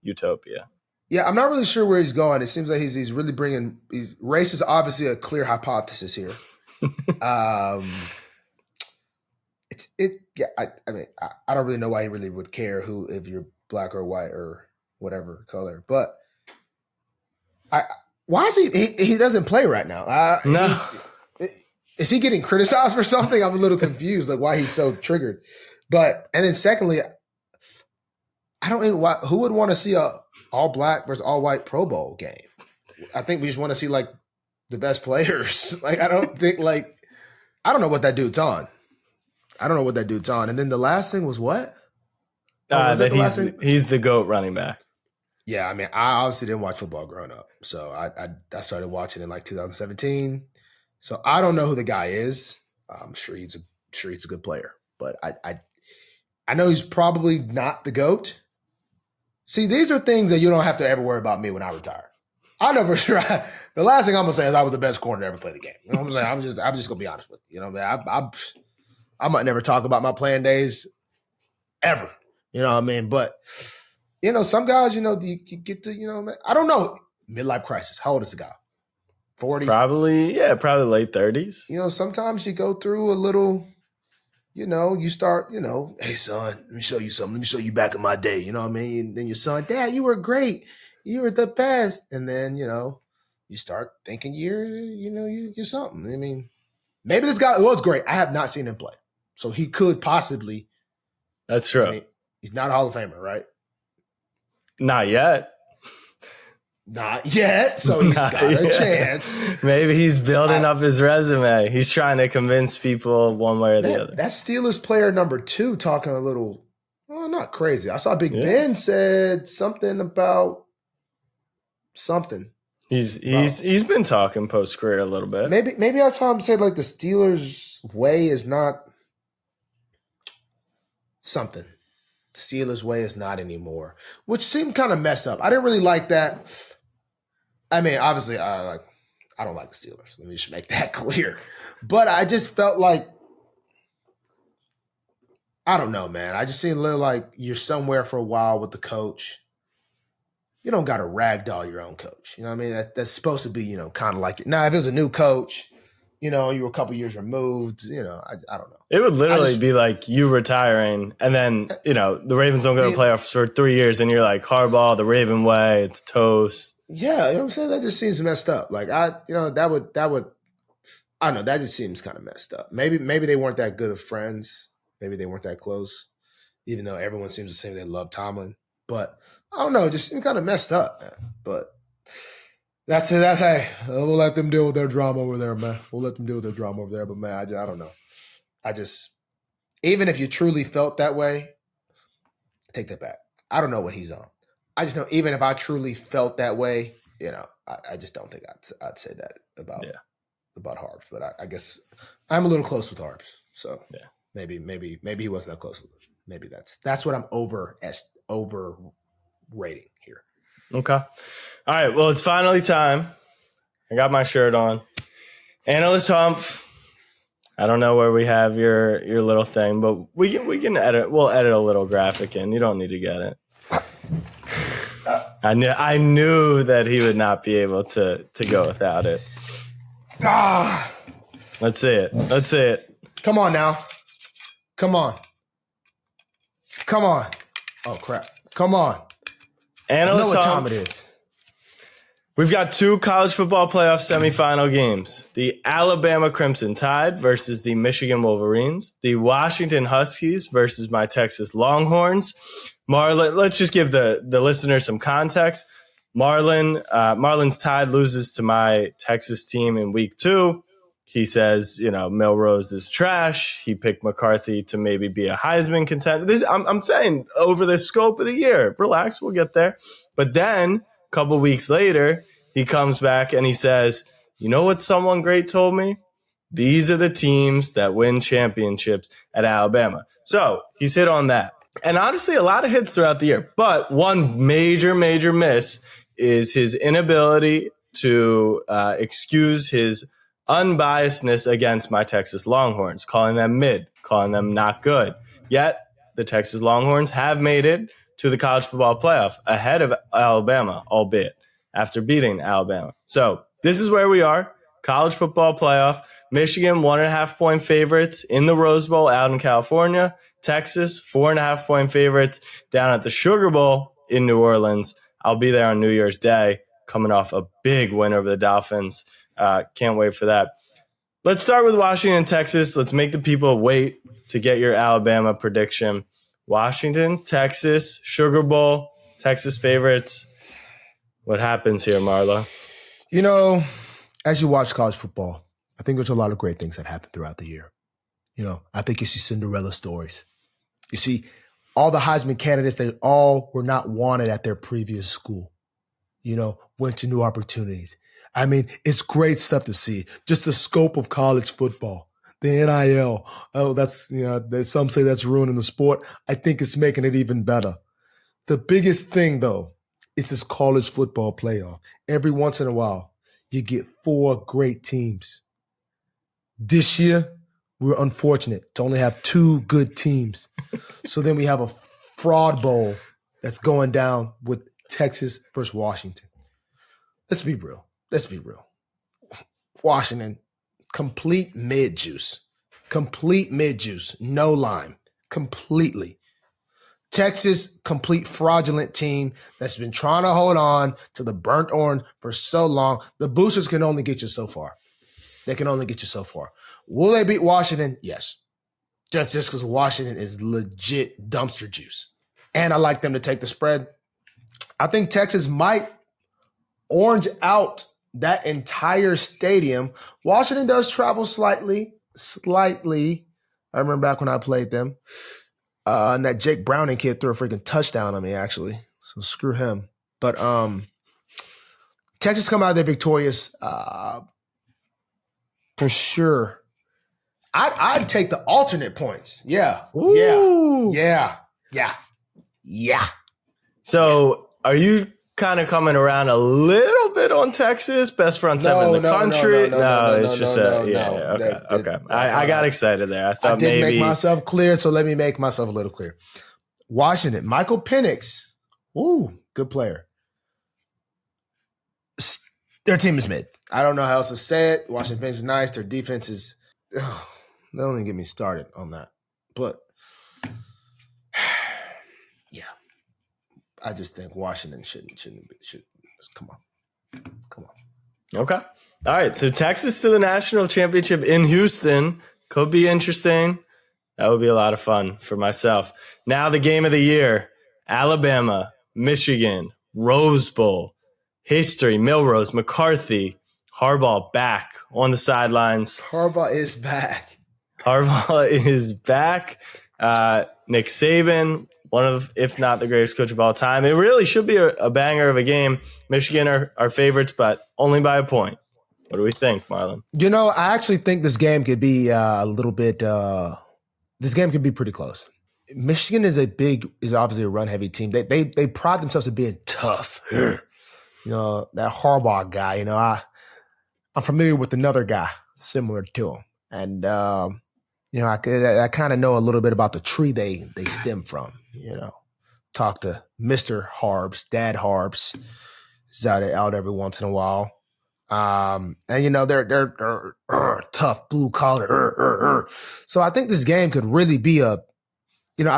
Speaker 1: utopia.
Speaker 2: Yeah, I'm not really sure where he's going. It seems like he's really bringing race is obviously a clear hypothesis here. I mean, I don't really know why he really would care if you're black or white or whatever color. But why is he doesn't play right now?
Speaker 1: No.
Speaker 2: Is he getting criticized for something? I'm a little confused, like why he's so triggered. And then secondly, I don't even who would want to see a all black versus all white Pro Bowl game. I think we just want to see like the best players. Like I don't know what that dude's on. And then the last thing was what?
Speaker 1: That he's the GOAT running back.
Speaker 2: Yeah, I mean, I obviously didn't watch football growing up, so I started watching in like 2017. So I don't know who the guy is. I'm sure he's a good player, but I know he's probably not the GOAT. See, these are things that you don't have to ever worry about me when I retire. I know for sure. The last thing I'm gonna say is I was the best corner to ever play the game. You know what I'm saying? I'm just gonna be honest with you. You know, man, I might never talk about my playing days ever. You know what I mean? But you know, some guys, you know, you get to, you know, I don't know. Midlife crisis. How old is the guy? 40?
Speaker 1: Probably late 30s.
Speaker 2: You know, sometimes you go through a little, you know, you start, you know, hey son, let me show you something. Let me show you back in my day. You know what I mean? And then your son, Dad, you were great. You were the best. And then, you know, you start thinking you're something. I mean, maybe this guy was great. I have not seen him play. So he could possibly.
Speaker 1: That's true. I mean,
Speaker 2: he's not a Hall of Famer, right?
Speaker 1: Not yet.
Speaker 2: Not yet. So he's got a chance.
Speaker 1: Maybe he's building up his resume. He's trying to convince people one way or the other.
Speaker 2: That Steelers player number 2 talking a little, not crazy. I saw Big Ben said something about something.
Speaker 1: He's been talking post career a little bit.
Speaker 2: Maybe I saw him say like the Steelers way is not something. The Steelers way is not anymore, which seemed kind of messed up. I didn't really like that. I mean, obviously, I don't like the Steelers. Let me just make that clear. But I just felt like, I don't know, man. I just seemed a little like you're somewhere for a while with the coach. You don't got to ragdoll your own coach. You know what I mean? That's supposed to be, you know, kind of like it. Now, if it was a new coach, you know, you were a couple years removed, you know, I don't know.
Speaker 1: It would literally be like you retiring and then, you know, the Ravens don't go to playoffs for 3 years and you're like, Harbaugh, the Raven way, it's toast.
Speaker 2: Yeah, you know what I'm saying? That just seems messed up. Like, that would, I don't know, that just seems kind of messed up. Maybe they weren't that good of friends. Maybe they weren't that close, even though everyone seems to say they love Tomlin. But I don't know, it just seemed kind of messed up, man. But that's it. Hey, we'll let them deal with their drama over there, man. We'll let them deal with their drama over there. But, man, I don't know. Even if you truly felt that way, take that back. I don't know what he's on. I just know even if I truly felt that way, you know, I just don't think I'd say that about Harbs. But I guess I'm a little close with Harbs. So maybe he wasn't that close with him. Maybe that's what I'm overrating here.
Speaker 1: Okay. All right. Well, it's finally time. I got my shirt on. Analyst Humph. I don't know where we have your little thing, but we can edit. We'll edit a little graphic in. You don't need to get it. I knew that he would not be able to go without it. Let's see it. Let's see it.
Speaker 2: Come on now. Come on. Come on. Oh crap. Come on.
Speaker 1: Analyst,
Speaker 2: I know what
Speaker 1: Humph.
Speaker 2: time it is.
Speaker 1: We've got 2 college football playoff semifinal games. The Alabama Crimson Tide versus the Michigan Wolverines. The Washington Huskies versus my Texas Longhorns. Marlon, let's just give the listeners some context. Marlon's Tide loses to my Texas team in week 2. He says, Milrose is trash. He picked McCarthy to maybe be a Heisman contender. I'm saying over the scope of the year. Relax, we'll get there. But then a couple weeks later, he comes back and he says, you know what someone great told me? These are the teams that win championships at Alabama. So he's hit on that. And honestly, a lot of hits throughout the year. But one major miss is his inability to excuse his unbiasedness against my Texas Longhorns, calling them mid, calling them not good. Yet the Texas Longhorns have made it to the college football playoff ahead of Alabama, albeit after beating Alabama. So this is where we are. College football playoff. Michigan, 1.5-point favorites in the Rose Bowl out in California. Texas, 4.5-point favorites down at the Sugar Bowl in New Orleans. I'll be there on New Year's Day, coming off a big win over the Dolphins. Can't wait for that. Let's start with Washington, Texas. Let's make the people wait to get your Alabama prediction. Washington, Texas, Sugar Bowl, Texas favorites. What happens here, Marla?
Speaker 2: As you watch college football, I think there's a lot of great things that happen throughout the year. I think you see Cinderella stories. You see all the Heisman candidates, they all were not wanted at their previous school, went to new opportunities. I mean, it's great stuff to see. Just the scope of college football, the NIL. Oh, that's, some say that's ruining the sport. I think it's making it even better. The biggest thing, though, is this college football playoff. Every once in a while, you get 4 great teams. This year, we're unfortunate to only have 2 good teams. So then we have a fraud bowl that's going down with Texas versus Washington. Let's be real. Washington, complete mid-juice. No lime. Completely. Texas, complete fraudulent team that's been trying to hold on to the burnt orange for so long. The boosters can only get you so far. They can only get you so far. Will they beat Washington? Yes. Just because Washington is legit dumpster juice. And I like them to take the spread. I think Texas might orange out that entire stadium. Washington does travel slightly. I remember back when I played them. And that Jake Browning kid threw a freaking touchdown on me, actually. So screw him. But Texas come out there victorious for sure. I'd take the alternate points. Yeah.
Speaker 1: Ooh.
Speaker 2: Yeah.
Speaker 1: So are you kind of coming around a little bit on Texas? Best front seven in the country? Okay. I got excited there. I thought maybe
Speaker 2: make myself clear, so let me make myself a little clear. Washington, Michael Penix. Ooh, good player. Their team is mid. I don't know how else to say it. Washington Penix is nice. Their defense is. Don't even get me started on that. But yeah, I just think Washington shouldn't come on.
Speaker 1: Okay. All right. So Texas to the national championship in Houston could be interesting. That would be a lot of fun for myself. Now the game of the year, Alabama, Michigan, Rose Bowl, history, Milrose, McCarthy, Harbaugh back on the sidelines.
Speaker 2: Harbaugh is back.
Speaker 1: Nick Saban, one of, if not the greatest coach of all time. It really should be a banger of a game. Michigan are favorites, but only by a point. What do we think, Marlon?
Speaker 2: I actually think this game could be a little bit. This game could be pretty close. Michigan is obviously a run-heavy team. They pride themselves as being tough. That Harbaugh guy. I'm familiar with another guy similar to him. And, I kind of know a little bit about the tree they stem from, Talk to Mr. Harbs, Dad Harbs. He's out every once in a while. And they're tough, blue collar. So I think this game could really be I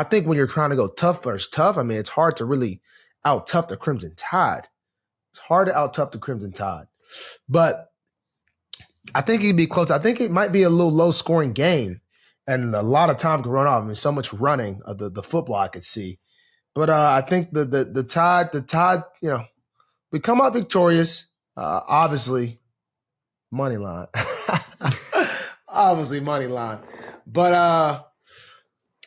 Speaker 2: think when you're trying to go tough versus tough, I mean, it's hard to really out tough the Crimson Tide. It's hard to out tough the Crimson Tide. But I think it'd be close. I think it might be a little low scoring game, and a lot of time could run off. I mean, so much running of the football I could see. But I think the Tide, we come out victorious. Obviously, money line. Obviously, money line. But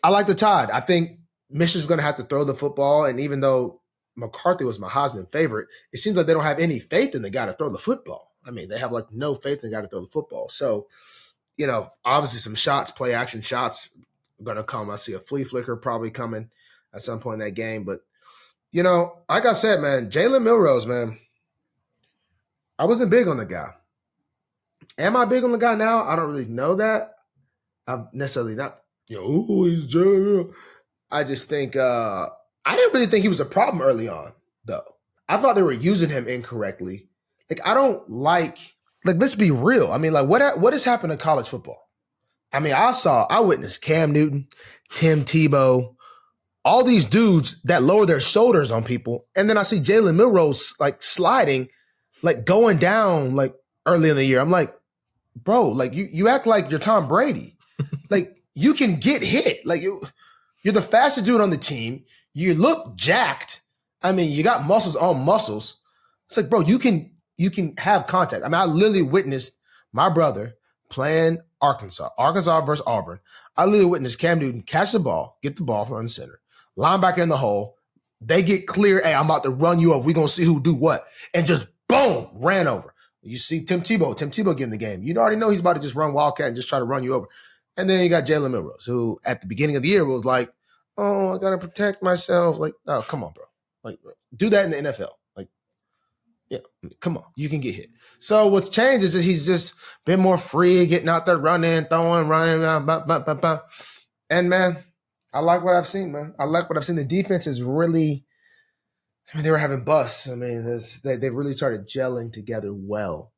Speaker 2: I like the Tide. I think Michigan's going to have to throw the football. And even though McCarthy was my Heisman favorite, it seems like they don't have any faith in the guy to throw the football. I mean, they have no faith in the guy to throw the football. So, obviously some shots, play action shots are going to come. I see a flea flicker probably coming at some point in that game. But, like I said, man, Jalen Milrose, man, I wasn't big on the guy. Am I big on the guy now? I don't really know that. I'm necessarily not, he's Jalen. I just think I didn't really think he was a problem early on, though. I thought they were using him incorrectly. I don't let's be real. I mean, what has happened to college football? I mean, I witnessed Cam Newton, Tim Tebow, all these dudes that lower their shoulders on people. And then I see Jalen Milrose sliding, going down early in the year. I'm like, bro, you act like you're Tom Brady. You can get hit. You're the fastest dude on the team. You look jacked. I mean, you got muscles on muscles. It's bro, you can have contact. I mean, I literally witnessed my brother playing Arkansas versus Auburn. I literally witnessed Cam Newton catch the ball, get the ball from the center, linebacker in the hole. They get clear. Hey, I'm about to run you up. We're going to see who do what. And just boom, ran over. You see Tim Tebow getting the game. You already know he's about to just run Wildcat and just try to run you over. And then you got Jalen Milrose, who at the beginning of the year was like, oh, I got to protect myself. Oh, come on, bro. Do that in the NFL. Yeah, come on. You can get hit. So what's changed is that he's just been more free, getting out there, running, throwing, running. And, man, I like what I've seen, man. I like what I've seen. The defense is really – they were having busts. I mean, they really started gelling together well,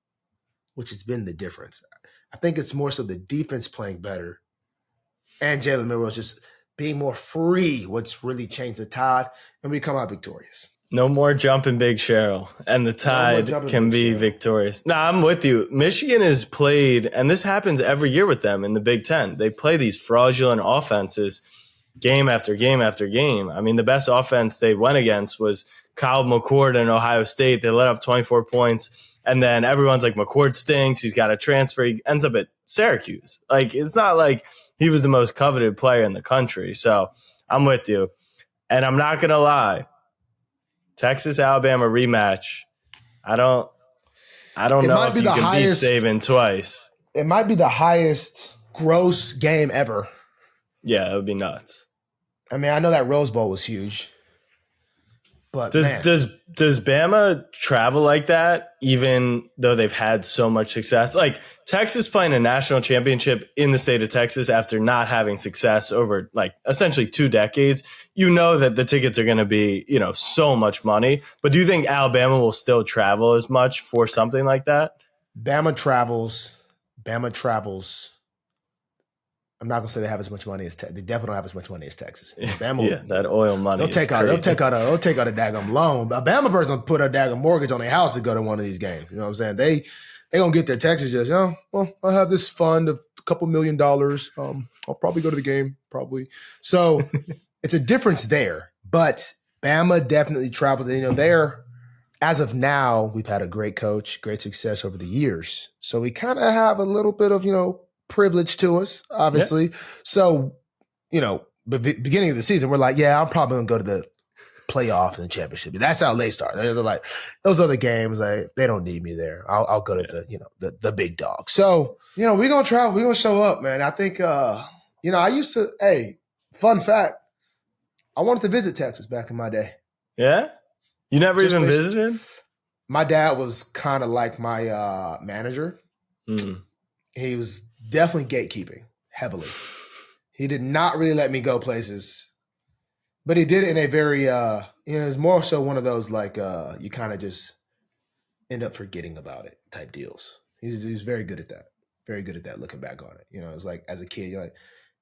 Speaker 2: which has been the difference. I think it's more so the defense playing better and Jalen Milrose just being more free, what's really changed the Tide, and we come out victorious.
Speaker 1: No more jumping Big Cheryl, and the Tide can be victorious. No, I'm with you. Michigan is played, and this happens every year with them in the Big Ten. They play these fraudulent offenses game after game after game. I mean, the best offense they went against was Kyle McCord in Ohio State. They let up 24 points, and then everyone's like, McCord stinks. He's got a transfer. He ends up at Syracuse. It's not like he was the most coveted player in the country. So I'm with you. And I'm not going to lie. Texas-Alabama rematch. I don't know if you can beat Saban twice.
Speaker 2: It might be the highest gross game ever.
Speaker 1: Yeah, it would be nuts.
Speaker 2: I mean, I know that Rose Bowl was huge. But
Speaker 1: does Bama travel like that, even though they've had so much success? Texas playing a national championship in the state of Texas after not having success over essentially 2 decades, you know that the tickets are going to be, so much money. But do you think Alabama will still travel as much for something like that?
Speaker 2: Bama travels. I'm not gonna say they have as much money as Texas. They definitely don't have as much money as Texas. Bama,
Speaker 1: that oil money.
Speaker 2: They'll take out a daggum loan. But a Bama person put a daggum mortgage on their house to go to one of these games. You know what I'm saying? They gonna get their Texas just, well, I have this fund of a couple $1 million. I'll probably go to the game, probably. So it's a difference there. But Bama definitely travels. And, they're, as of now, we've had a great coach, great success over the years. So we kind of have a little bit of, privilege to us, obviously. Yeah. So, beginning of the season, we're like, yeah, I'm probably going to go to the playoff and the championship. That's how they start. They're like, those other games, they don't need me there. I'll go to the big dog. So, we're going to travel. We're going to show up, man. I think, I used to, fun fact, I wanted to visit Texas back in my day.
Speaker 1: Yeah? You never even visited?
Speaker 2: My dad was kind of like my manager.
Speaker 1: Mm.
Speaker 2: He was definitely gatekeeping heavily. He did not really let me go places, but he did it in a very, it's more so one of those like you kind of just end up forgetting about it type deals. He's very good at that. Very good at that. Looking back on it, it's like as a kid, you're like,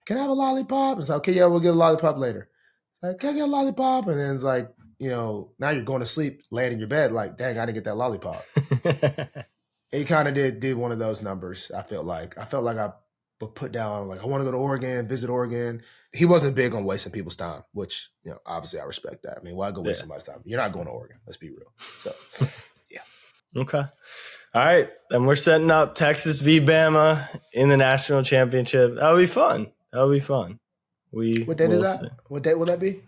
Speaker 2: "Can I have a lollipop?" It's like, "Okay, yeah, we'll get a lollipop later." It's like, "Can I get a lollipop?" And then it's like, now you're going to sleep, laying in your bed, like, "Dang, I didn't get that lollipop." He kind of did one of those numbers. I felt like I would put down like, I want to go to Oregon, visit Oregon. He wasn't big on wasting people's time, which obviously I respect that. I mean, why go waste somebody's time? You're not going to Oregon. Let's be real. So, yeah.
Speaker 1: Okay. All right. Then we're setting up Texas v. Bama in the national championship. That'll be fun. What
Speaker 2: date is that? What date will that be?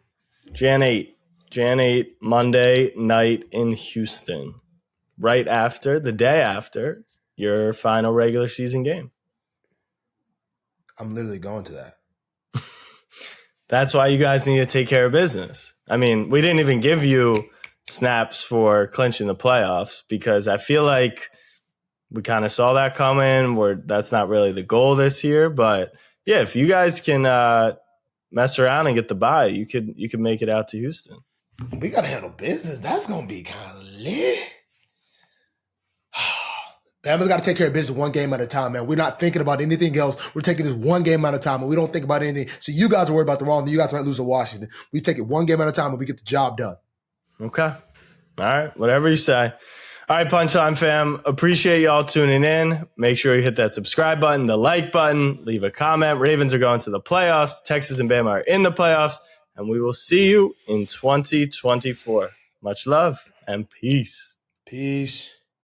Speaker 1: Jan 8, Monday night in Houston. Right after, the day after, your final regular season game.
Speaker 2: I'm literally going to that.
Speaker 1: That's why you guys need to take care of business. I mean, we didn't even give you snaps for clinching the playoffs because I feel like we kind of saw that coming. That's not really the goal this year. But, yeah, if you guys can mess around and get the bye, you could make it out to Houston.
Speaker 2: We got to handle business. That's going to be kind of lit. Bama's got to take care of business one game at a time, man. We're not thinking about anything else. We're taking this one game at a time, and we don't think about anything. So you guys are worried about the wrong thing. You guys might lose to Washington. We take it one game at a time, and we get the job done.
Speaker 1: Okay. All right. Whatever you say. All right, Punchline fam. Appreciate y'all tuning in. Make sure you hit that subscribe button, the like button, leave a comment. Ravens are going to the playoffs. Texas and Bama are in the playoffs, and we will see you in 2024. Much love and peace.
Speaker 2: Peace.